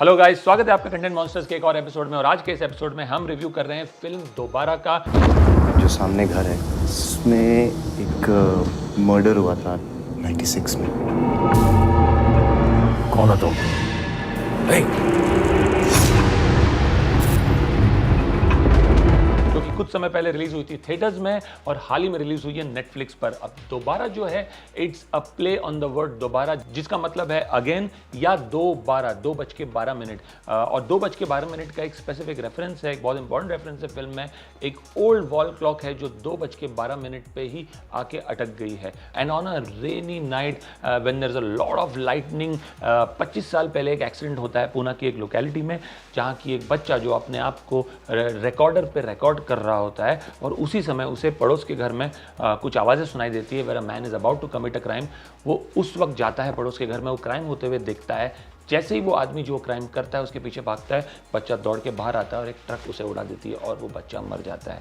Hello guys, स्वागत है आपका कंटेंट मॉन्स्टर्स के एक और एपिसोड में। और आज के इस एपिसोड में हम रिव्यू कर रहे हैं फिल्म दोबारा का। जो सामने घर है इसमें एक मर्डर हुआ था 96 में। कौन हो तुम? जो कि कुछ समय पहले रिलीज हुई थी थिएटर्स में और हाल ही में रिलीज हुई है नेटफ्लिक्स पर। अब दोबारा जो है it's a play on the word दोबारा, जिसका मतलब है अगेन या दोबारा, 2:12। और 2:12 का एक स्पेसिफिक रेफरेंस है, एक बहुत इंपॉर्टेंट रेफरेंस है फिल्म में। एक ओल्ड वॉल क्लॉक है जो 2:12 पे ही आके अटक गई है। And on a rainy night when there is a lot of lightning, 25 साल पहले एक एक्सीडेंट होता है पूना की एक लोकेलिटी में, जहाँ की एक बच्चा जो अपने आप को रिकॉर्डर पे रिकॉर्ड कर रहा होता है और उसी समय उसे पड़ोस के घर में कुछ आवाज़ें सुनाई देती है। Where a man is about to commit a crime. वो उस वक्त जाता है पड़ोस के घर में, वो क्राइम होते हुए देखता है। जैसे ही वो आदमी जो क्राइम करता है उसके पीछे भागता है, बच्चा दौड़ के बाहर आता है और एक ट्रक उसे उड़ा देती है और वो बच्चा मर जाता है।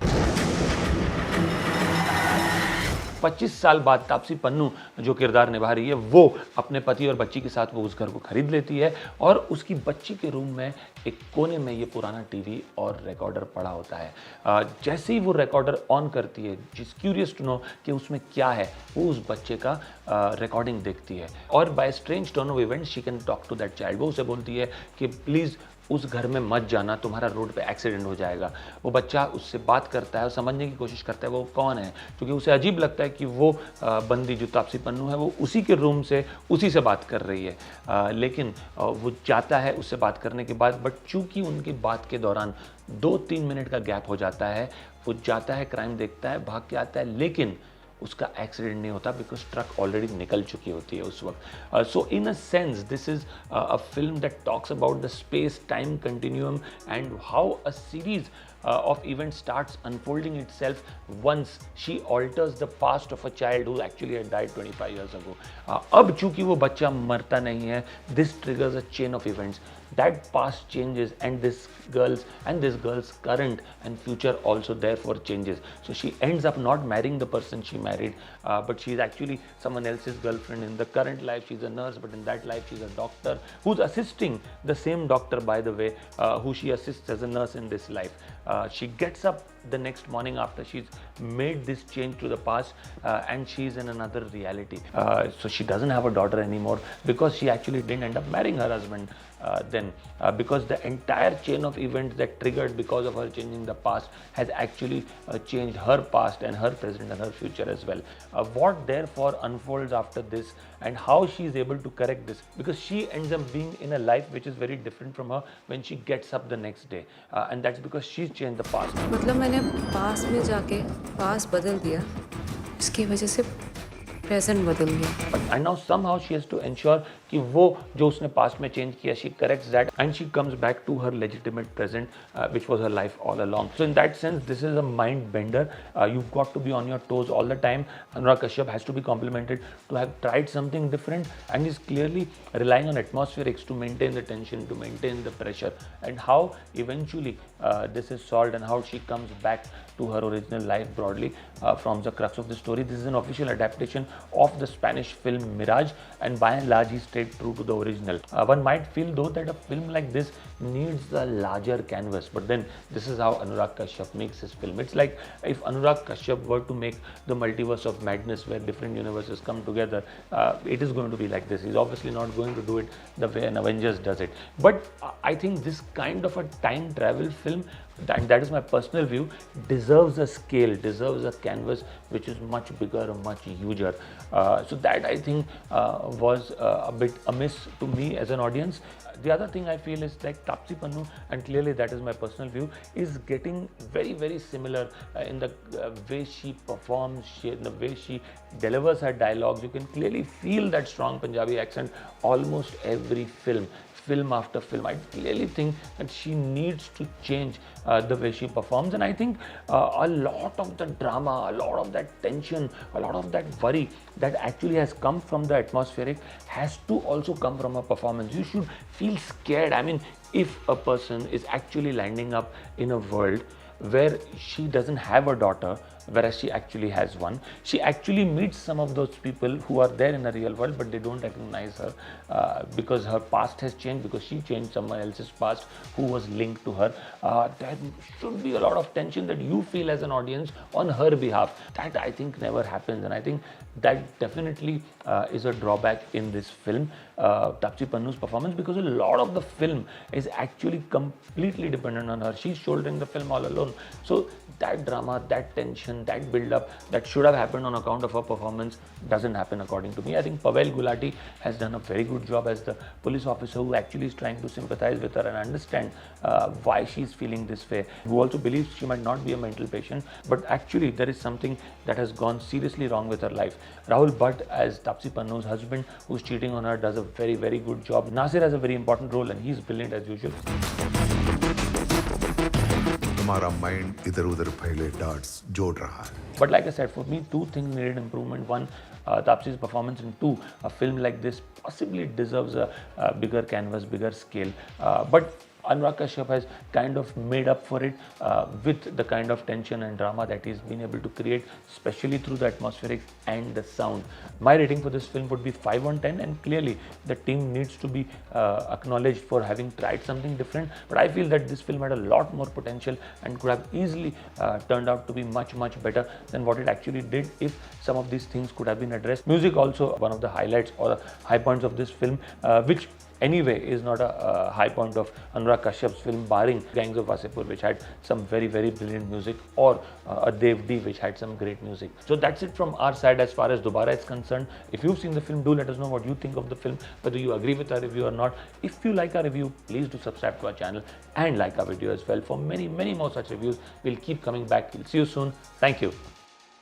25 साल बाद तापसी पन्नू जो किरदार निभा रही है, वो अपने पति और बच्ची के साथ वो उस घर को खरीद लेती है और उसकी बच्ची के रूम में एक कोने में ये पुराना टीवी और रिकॉर्डर पड़ा होता है। जैसे ही वो रिकॉर्डर ऑन करती है, जिस क्यूरियस टू नो कि उसमें क्या है, वो उस बच्चे का रिकॉर्डिंग देखती है और by strange turn of events she can talk to that child. वो उसे बोलती है कि प्लीज़ उस घर में मत जाना, तुम्हारा रोड पे एक्सीडेंट हो जाएगा। वो बच्चा उससे बात करता है और समझने की कोशिश करता है वो कौन है, क्योंकि उसे अजीब लगता है कि वो बंदी जो तापसी पन्नू है वो उसी के रूम से उसी से बात कर रही है। लेकिन वो जाता है उससे बात करने के बाद, बट चूंकि उनकी बात के दौरान 2-3 मिनट का गैप हो जाता है, वो जाता है, क्राइम देखता है, भाग के आता है, लेकिन उसका एक्सीडेंट नहीं होता बिकॉज ट्रक ऑलरेडी निकल चुकी होती है उस वक्त। So in a sense this is a film that talks about the space time continuum and how a series of events starts unfolding itself once she alters the past of a child who actually had died 25 years ago. अब चूंकि वो बच्चा मरता नहीं है, this triggers a chain of events. That past changes and this girl's current and future also therefore changes. So she ends up not marrying the person she married, but she's actually someone else's girlfriend. In the current life she's a nurse, but in that life she's a doctor who's assisting the same doctor, by the way, who she assists as a nurse in this life. She gets up the next morning after she's made this change to the past, and she's in another reality. So she doesn't have a daughter anymore because she actually didn't end up marrying her husband then, because the entire chain of events that triggered because of her changing the past has actually changed her past and her present and her future as well. What therefore unfolds after this and how she is able to correct this, because she ends up being in a life which is very different from her when she gets up the next day, and that's because she's changed the past. मतलब मैंने पास में जाके पास बदल दिया, इसकी वजह से present बदल गया। And now somehow she has to ensure कि वो जो उसने पास्ट में चेंज किया, she corrects that and she comes back to her legitimate present, which was her life all along. So in that sense this is a mind bender. You've got to be on your toes all the time. Anurag Kashyap has to be complimented to have tried something different and is clearly relying on atmospherics to maintain the tension, to maintain the pressure, and how eventually this is solved and how she comes back to her original life broadly from the crux of the story. This is an official adaptation of the Spanish film Mirage, and by and large he stayed true to the original. One might feel though that a film like this needs a larger canvas, but then this is how Anurag Kashyap makes his film. It's like if Anurag Kashyap were to make the multiverse of madness where different universes come together, it is going to be like this. He's obviously not going to do it the way an Avengers does it, but I think this kind of a time travel film, that is my personal view, deserves a scale, deserves a canvas which is much bigger, much huger. So that I think was a bit amiss to me as an audience. The other thing I feel is like Taapsee Pannu, and clearly that is my personal view, is getting very, very similar in the way she performs, in the way she delivers her dialogues. You can clearly feel that strong Punjabi accent almost every film after film. I clearly think that she needs to change the way she performs, and I think a lot of the drama, a lot of that tension, a lot of that worry that actually has come from the atmospheric has to also come from a performance. You should feel scared. I mean, if a person is actually landing up in a world where she doesn't have a daughter, whereas she actually has one. She actually meets some of those people who are there in the real world, but they don't recognize her because her past has changed, because she changed someone else's past who was linked to her. There should be a lot of tension that you feel as an audience on her behalf. That I think never happens, and I think that definitely is a drawback in this film, Taapsee Pannu's performance, because a lot of the film is actually completely dependent on her. She's shouldering the film all alone. So that drama, that tension, that build-up that should have happened on account of her performance doesn't happen according to me. I think Pavel Gulati has done a very good job as the police officer who actually is trying to sympathize with her and understand why she's feeling this way, who also believes she might not be a mental patient, but actually there is something that has gone seriously wrong with her life. Rahul Bhatt as Taapsee Pannu's husband who's cheating on her does a very, very good job. Nasir has a very important role and he's brilliant as usual. तुम्हारा mind इधर उधर फैले dots जोड़ रहा है. But like I said, for me, two things needed improvement. One, Taapsee's performance, and two, a film like this possibly deserves a bigger canvas, bigger scale. But Anurag Kashyap has kind of made up for it with the kind of tension and drama that he's been able to create, especially through the atmospherics and the sound. My rating for this film would be 5 on 10, and clearly the team needs to be acknowledged for having tried something different. But I feel that this film had a lot more potential and could have easily turned out to be much, much better than what it actually did if some of these things could have been addressed. Music also one of the highlights or high points of this film, which anyway is not a high point of Anurag Kashyap's film, barring Gangs of Wasseypur, which had some very, very brilliant music, or a Dev D, which had some great music. So that's it from our side as far as Dobara is concerned. If you've seen the film, do let us know what you think of the film, whether you agree with our review or not. If you like our review, please do subscribe to our channel and like our video as well. For many, many more such reviews, we'll keep coming back. We'll see you soon. Thank you.